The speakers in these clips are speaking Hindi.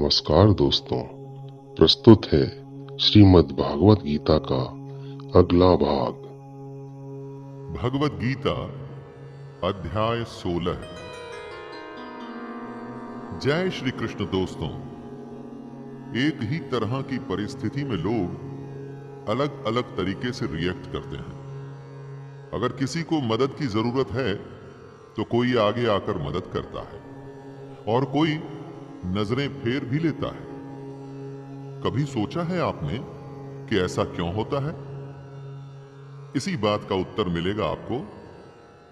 नमस्कार दोस्तों, प्रस्तुत है श्रीमद् भागवत गीता का अगला भाग। भगवत गीता अध्याय 16। जय श्री कृष्ण। दोस्तों, एक ही तरह की परिस्थिति में लोग अलग अलग तरीके से रिएक्ट करते हैं। अगर किसी को मदद की जरूरत है तो कोई आगे आकर मदद करता है और कोई नजरें फेर भी लेता है। कभी सोचा है आपने कि ऐसा क्यों होता है? इसी बात का उत्तर मिलेगा आपको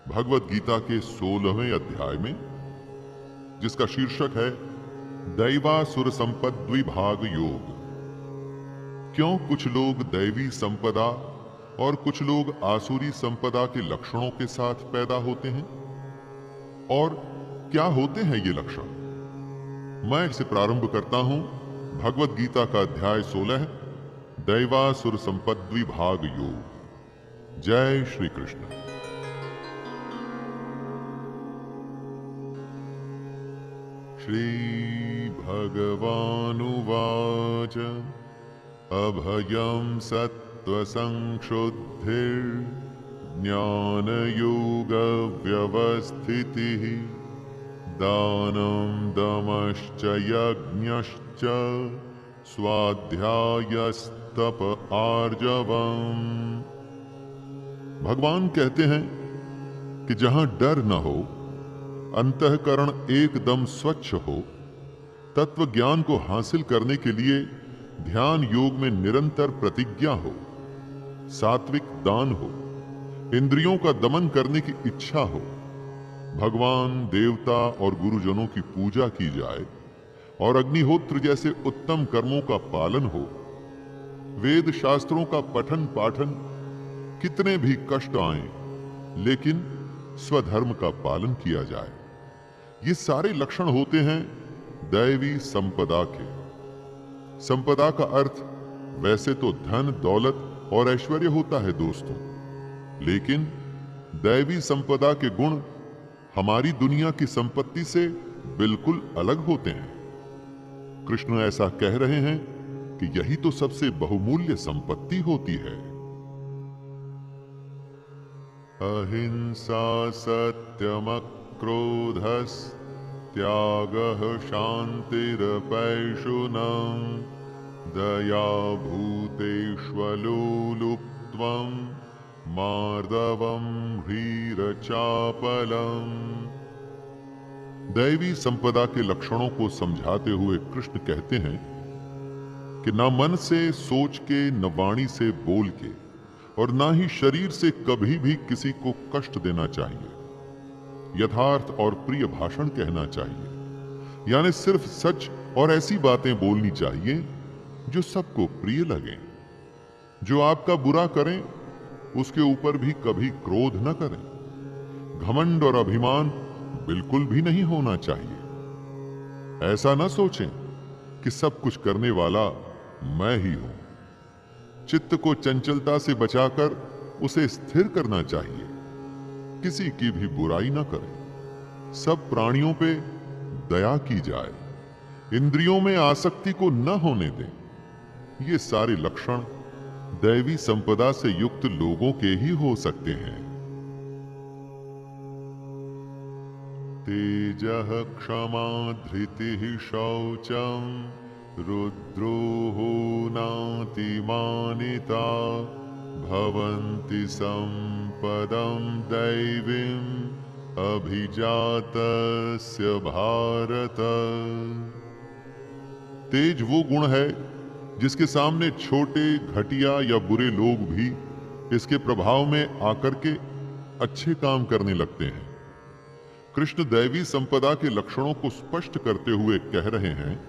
भगवत गीता के 16वें अध्याय में, जिसका शीर्षक है दैवासुर संपद द्विभाग योग। क्यों कुछ लोग दैवी संपदा और कुछ लोग आसुरी संपदा के लक्षणों के साथ पैदा होते हैं, और क्या होते हैं ये लक्षण? मैं इसे प्रारंभ करता हूं भगवत गीता का अध्याय 16, दैवासुर संपद द्विभाग योग। जय श्री कृष्ण। श्री भगवानुवाच अभयं सत्त्वसंशुद्धिर्ज्ञानयोग व्यवस्थितिः दानं दमश्च यज्ञश्च स्वाध्यायस्तप आर्जवम्। भगवान कहते हैं कि जहां डर न हो, अंतःकरण एकदम स्वच्छ हो, तत्व ज्ञान को हासिल करने के लिए ध्यान योग में निरंतर प्रतिज्ञा हो, सात्विक दान हो, इंद्रियों का दमन करने की इच्छा हो, भगवान, देवता और गुरुजनों की पूजा की जाए और अग्निहोत्र जैसे उत्तम कर्मों का पालन हो, वेद शास्त्रों का पठन पाठन, कितने भी कष्ट आए लेकिन स्वधर्म का पालन किया जाए, ये सारे लक्षण होते हैं दैवी संपदा के। संपदा का अर्थ वैसे तो धन, दौलत और ऐश्वर्य होता है दोस्तों, लेकिन दैवी संपदा के गुण हमारी दुनिया की संपत्ति से बिल्कुल अलग होते हैं। कृष्ण ऐसा कह रहे हैं कि यही तो सबसे बहुमूल्य संपत्ति होती है। अहिंसा सत्यमक्रोधस्त्यागः शान्तिरपैशुनम् दया भूतेष्वलोलुप्त्वम् मार्दवम् ह्रीरचापलम्। दैवी संपदा के लक्षणों को समझाते हुए कृष्ण कहते हैं कि न मन से सोच के, न वाणी से बोल के, और ना ही शरीर से कभी भी किसी को कष्ट देना चाहिए। यथार्थ और प्रिय भाषण कहना चाहिए, यानी सिर्फ सच और ऐसी बातें बोलनी चाहिए जो सबको प्रिय लगें। जो आपका बुरा करें उसके ऊपर भी कभी क्रोध न करें। घमंड और अभिमान बिल्कुल भी नहीं होना चाहिए। ऐसा न सोचें कि सब कुछ करने वाला मैं ही हूं। चित्त को चंचलता से बचाकर उसे स्थिर करना चाहिए। किसी की भी बुराई न करें। सब प्राणियों पे दया की जाए। इंद्रियों में आसक्ति को न होने दें। ये सारे लक्षण दैवी संपदा से युक्त लोगों के ही हो सकते हैं। तेजः क्षमा धृतिः शौचम् रुद्रोहो नातिमानिता भवन्ति संपदं दैवीम् अभिजातस्य भारत। तेज वो गुण है जिसके सामने छोटे, घटिया या बुरे लोग भी इसके प्रभाव में आकर के अच्छे काम करने लगते हैं। कृष्ण दैवी संपदा के लक्षणों को स्पष्ट करते हुए कह रहे हैं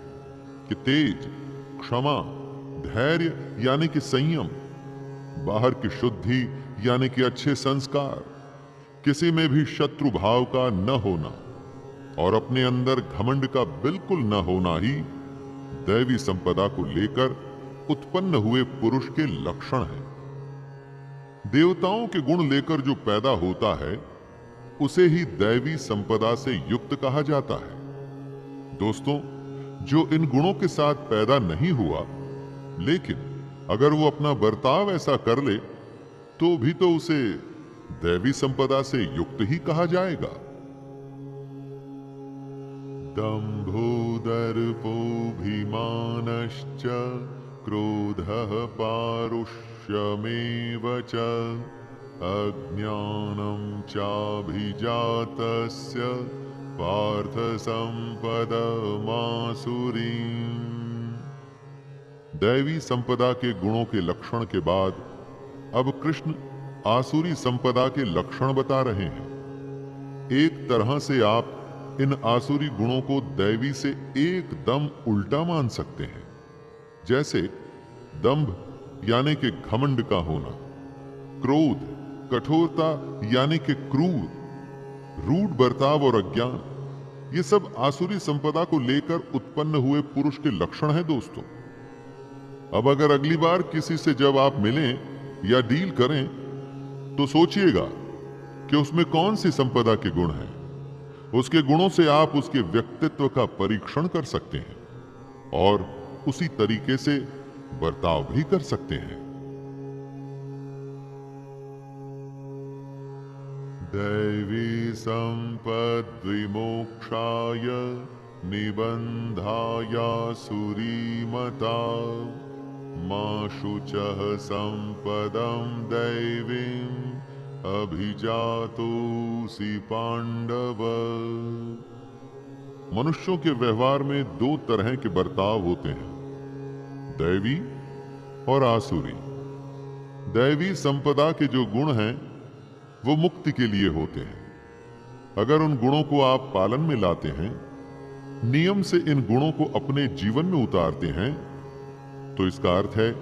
कि तेज, क्षमा, धैर्य यानी कि संयम, बाहर की शुद्धि यानी कि अच्छे संस्कार, किसी में भी शत्रु भाव का न होना और अपने अंदर घमंड का बिल्कुल न होना ही दैवी संपदा को लेकर उत्पन्न हुए पुरुष के लक्षण हैं। देवताओं के गुण लेकर जो पैदा होता है उसे ही दैवी संपदा से युक्त कहा जाता है। दोस्तों, जो इन गुणों के साथ पैदा नहीं हुआ, लेकिन अगर वो अपना बर्ताव ऐसा कर ले तो भी तो उसे दैवी संपदा से युक्त ही कहा जाएगा। दंभो दर्पोऽभिमानश्च क्रोधः पारुष्यमेव च अज्ञानं चाभिजातस्य पार्थ संपदमासुरीम्। दैवी संपदा के गुणों के लक्षण के बाद अब कृष्ण आसुरी संपदा के लक्षण बता रहे हैं। एक तरह से आप इन आसुरी गुणों को दैवी से एकदम उल्टा मान सकते हैं। जैसे दंभ यानी कि घमंड का होना, क्रोध कठोरता यानी कि क्रूर, रूढ़ बर्ताव और अज्ञान, ये सब आसुरी संपदा को लेकर उत्पन्न हुए पुरुष के लक्षण हैं दोस्तों। अब अगर अगली बार किसी से जब आप मिलें या डील करें तो सोचिएगा कि उसमें कौन सी संपदा के गुण हैं। उसके गुणों से आप उसके व्यक्तित्व का परीक्षण कर सकते हैं और उसी तरीके से बर्ताव भी कर सकते हैं। दैवी संपद्विमोक्षाय निबन्धायासुरीमता मा शुचः संपदं दैवीम् अभिजातोऽसि पांडव। मनुष्यों के व्यवहार में दो तरह के बर्ताव होते हैं, दैवी और आसुरी। दैवी संपदा के जो गुण हैं वो मुक्ति के लिए होते हैं। अगर उन गुणों को आप पालन में लाते हैं, नियम से इन गुणों को अपने जीवन में उतारते हैं, तो इसका अर्थ है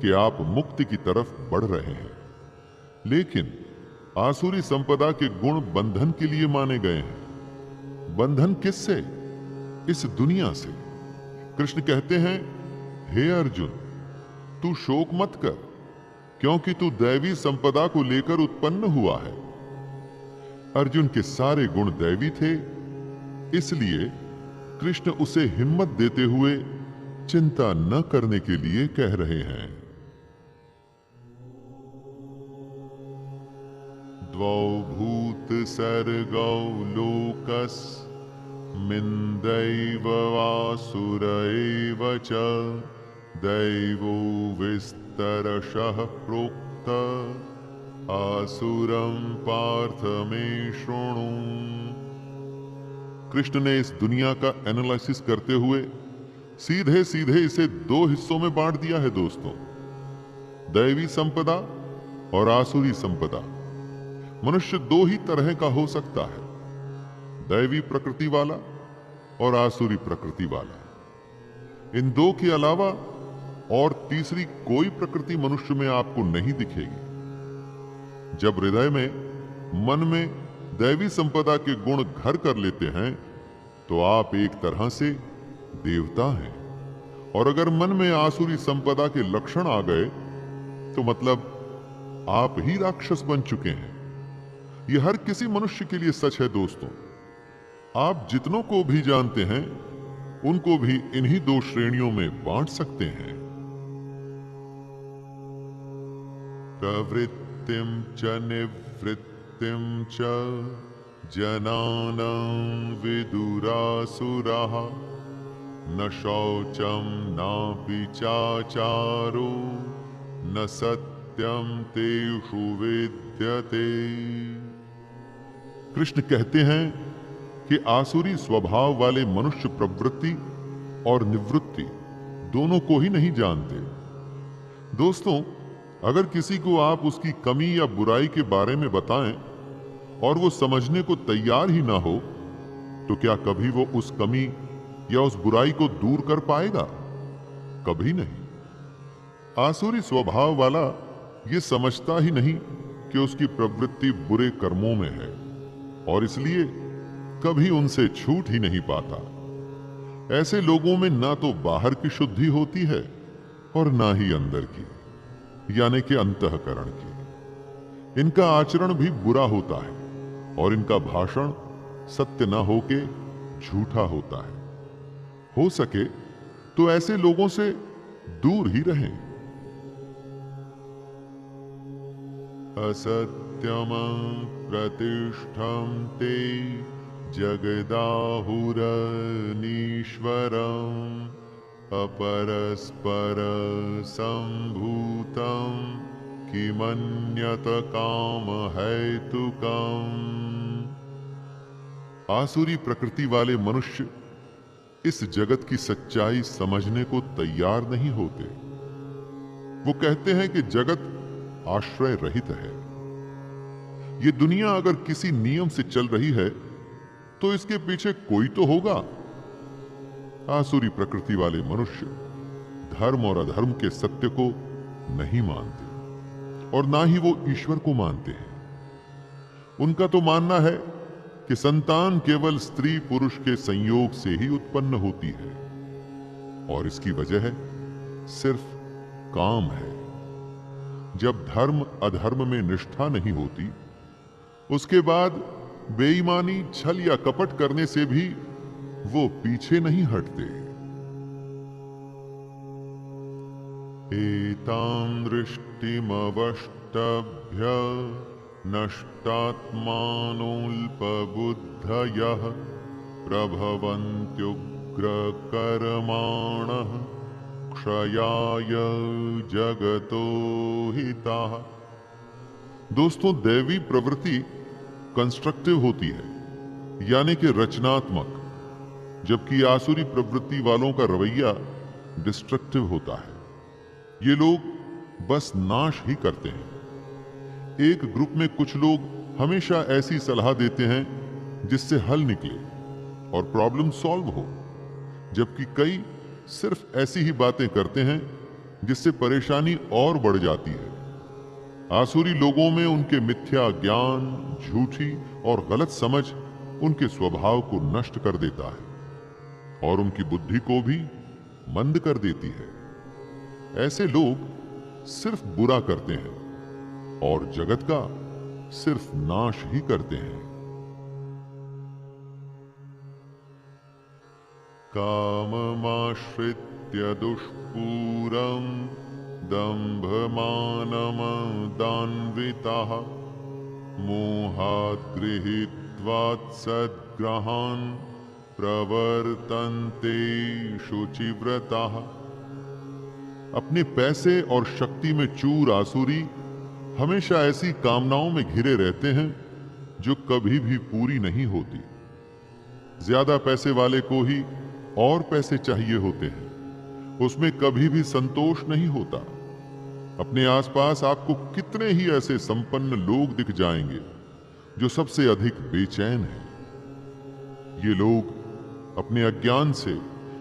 कि आप मुक्ति की तरफ बढ़ रहे हैं। लेकिन आसुरी संपदा के गुण बंधन के लिए माने गए हैं। बंधन किससे? इस दुनिया से। कृष्ण कहते हैं, हे अर्जुन, तू शोक मत कर, क्योंकि तू दैवी संपदा को लेकर उत्पन्न हुआ है। अर्जुन के सारे गुण दैवी थे, इसलिए कृष्ण उसे हिम्मत देते हुए चिंता न करने के लिए कह रहे हैं। द्वौ भूत सर्गौ लोकस्मिन् दैव वासुर एव च दैवो विस्तरशः प्रोक्त आसुरं पार्थ मे शृणु। कृष्ण ने इस दुनिया का एनालिसिस करते हुए सीधे सीधे इसे दो हिस्सों में बांट दिया है दोस्तों, दैवी संपदा और आसुरी संपदा। मनुष्य दो ही तरह का हो सकता है, दैवी प्रकृति वाला और आसुरी प्रकृति वाला। इन दो के अलावा और तीसरी कोई प्रकृति मनुष्य में आपको नहीं दिखेगी। जब हृदय में, मन में दैवी संपदा के गुण घर कर लेते हैं तो आप एक तरह से देवता हैं, और अगर मन में आसुरी संपदा के लक्षण आ गए तो मतलब आप ही राक्षस बन चुके हैं। यह हर किसी मनुष्य के लिए सच है दोस्तों। आप जितनों को भी जानते हैं उनको भी इन्हीं दो श्रेणियों में बांट सकते हैं। प्रवृत्तिं च निवृत्तिं च जनानां विदुरासुराः न शौचं नापि चाचारो न सत्यं तेषु विद्यते। कृष्ण कहते हैं कि आसुरी स्वभाव वाले मनुष्य प्रवृत्ति और निवृत्ति दोनों को ही नहीं जानते। दोस्तों, अगर किसी को आप उसकी कमी या बुराई के बारे में बताएं और वो समझने को तैयार ही ना हो, तो क्या कभी वो उस कमी या उस बुराई को दूर कर पाएगा? कभी नहीं। आसुरी स्वभाव वाला ये समझता ही नहीं कि उसकी प्रवृत्ति बुरे कर्मों में है और इसलिए कभी उनसे छूट ही नहीं पाता। ऐसे लोगों में ना तो बाहर की शुद्धि होती है और ना ही अंदर की, यानी कि अंतःकरण की। इनका आचरण भी बुरा होता है और इनका भाषण सत्य न होके झूठा होता है। हो सके तो ऐसे लोगों से दूर ही रहें। असत्यम प्रतिष्ठं ते जगदाहुरनीश्वरम् अपरस्पर संभूतं किमन्यत काम हेतुकम्। आसुरी प्रकृति वाले मनुष्य इस जगत की सच्चाई समझने को तैयार नहीं होते। वो कहते हैं कि जगत आश्रय रहित है। ये दुनिया अगर किसी नियम से चल रही है तो इसके पीछे कोई तो होगा। आसुरी प्रकृति वाले मनुष्य धर्म और अधर्म के सत्य को नहीं मानते और ना ही वो ईश्वर को मानते हैं। उनका तो मानना है कि संतान केवल स्त्री पुरुष के संयोग से ही उत्पन्न होती है और इसकी वजह है सिर्फ काम है। जब धर्म अधर्म में निष्ठा नहीं होती, उसके बाद बेईमानी, छल या कपट करने से भी वो पीछे नहीं हटते। एतां दृष्टिमवष्टभ्य नष्टात्मानोऽल्पबुद्धयः प्रभवन्त्युग्रकर्माणः क्षयाय जगतो हिताः। दोस्तों, दैवी प्रवृत्ति कंस्ट्रक्टिव होती है, यानी कि रचनात्मक, जबकि आसुरी प्रवृत्ति वालों का रवैया डिस्ट्रक्टिव होता है। ये लोग बस नाश ही करते हैं। एक ग्रुप में कुछ लोग हमेशा ऐसी सलाह देते हैं जिससे हल निकले और प्रॉब्लम सॉल्व हो, जबकि कई सिर्फ ऐसी ही बातें करते हैं जिससे परेशानी और बढ़ जाती है। आसुरी लोगों में उनके मिथ्या ज्ञान, झूठी और गलत समझ उनके स्वभाव को नष्ट कर देता है और उनकी बुद्धि को भी मंद कर देती है। ऐसे लोग सिर्फ बुरा करते हैं और जगत का सिर्फ नाश ही करते हैं। काममाश्रित्य दुष्पूरं दम्भमानमदान्विताः मोहात् गृहीत्वात् सद्ग्रहान् प्रवर्तन्ते शुचिव्रताः। अपने पैसे और शक्ति में चूर आसुरी हमेशा ऐसी कामनाओं में घिरे रहते हैं जो कभी भी पूरी नहीं होती। ज्यादा पैसे वाले को ही और पैसे चाहिए होते हैं, उसमें कभी भी संतोष नहीं होता। अपने आसपास आपको कितने ही ऐसे संपन्न लोग दिख जाएंगे जो सबसे अधिक बेचैन हैं। ये लोग अपने अज्ञान से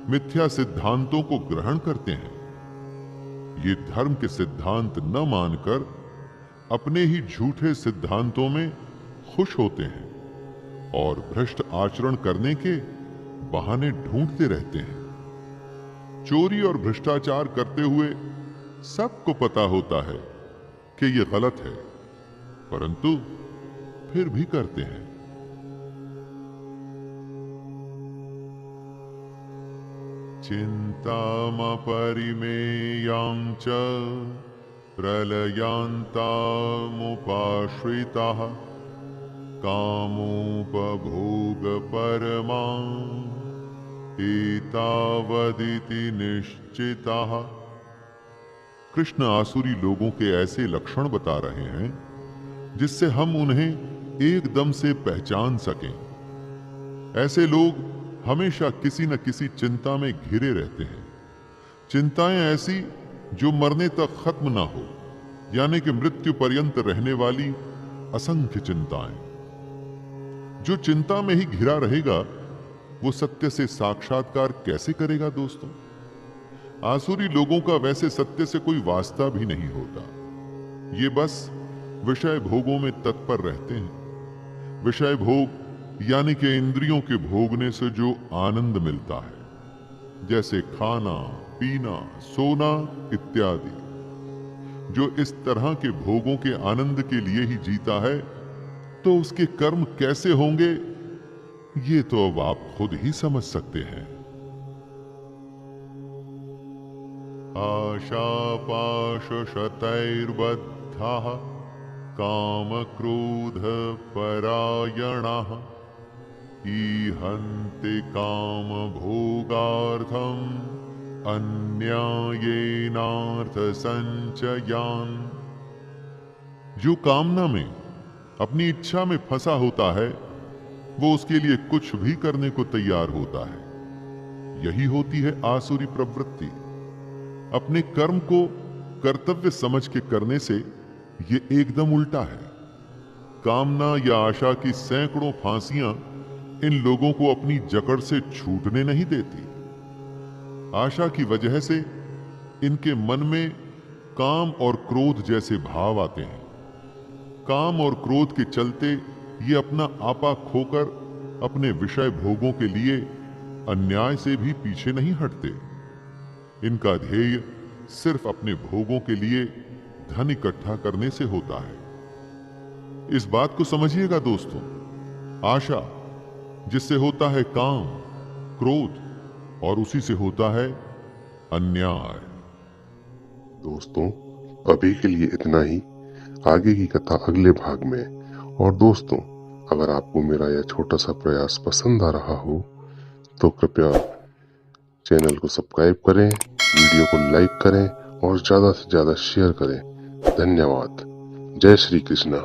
मिथ्या सिद्धांतों को ग्रहण करते हैं। ये धर्म के सिद्धांत न मानकर अपने ही झूठे सिद्धांतों में खुश होते हैं और भ्रष्ट आचरण करने के बहाने ढूंढते रहते हैं। चोरी और भ्रष्टाचार करते हुए सबको पता होता है कि ये गलत है, परंतु फिर भी करते हैं। चिंतामपरिमेयां च प्रलयान्तामुपाश्रिताः कामोपभोगपरमां एतावदिति निश्चिताः। कृष्ण आसुरी लोगों के ऐसे लक्षण बता रहे हैं जिससे हम उन्हें एकदम से पहचान सकें। ऐसे लोग हमेशा किसी न किसी चिंता में घिरे रहते हैं। चिंताएं ऐसी जो मरने तक खत्म ना हो, यानी कि मृत्यु पर्यंत रहने वाली असंख्य चिंताएं। जो चिंता में ही घिरा रहेगा वो सत्य से साक्षात्कार कैसे करेगा दोस्तों? आसुरी लोगों का वैसे सत्य से कोई वास्ता भी नहीं होता। ये बस विषय भोगों में तत्पर रहते हैं। विषय भोग यानी कि इंद्रियों के भोगने से जो आनंद मिलता है, जैसे खाना, पीना, सोना इत्यादि। जो इस तरह के भोगों के आनंद के लिए ही जीता है, तो उसके कर्म कैसे होंगे ये तो अब आप खुद ही समझ सकते हैं। आशापाशशतैर्बद्धाः कामक्रोधपरायणाः ईहन्ति कामभोगार्थम् अन्यायेनार्थसञ्चयान्। जो कामना में, अपनी इच्छा में फंसा होता है, वो उसके लिए कुछ भी करने को तैयार होता है। यही होती है आसुरी प्रवृत्ति। अपने कर्म को कर्तव्य समझ के करने से ये एकदम उल्टा है। कामना या आशा की सैकड़ों फांसियां इन लोगों को अपनी जकड़ से छूटने नहीं देती। आशा की वजह से इनके मन में काम और क्रोध जैसे भाव आते हैं। काम और क्रोध के चलते ये अपना आपा खोकर अपने विषय भोगों के लिए अन्याय से भी पीछे नहीं हटते। इनका ध्येय सिर्फ अपने भोगों के लिए धन इकट्ठा करने से होता है। इस बात को समझिएगा दोस्तों। आशा, जिससे होता है काम, क्रोध, और उसी से होता है अन्याय। दोस्तों, अभी के लिए इतना ही। आगे की कथा अगले भाग में। और दोस्तों, अगर आपको मेरा यह छोटा सा प्रयास पसंद आ रहा हो तो कृपया चैनल को सब्सक्राइब करें, वीडियो को लाइक करें और ज़्यादा से ज़्यादा शेयर करें। धन्यवाद। जय श्री कृष्णा।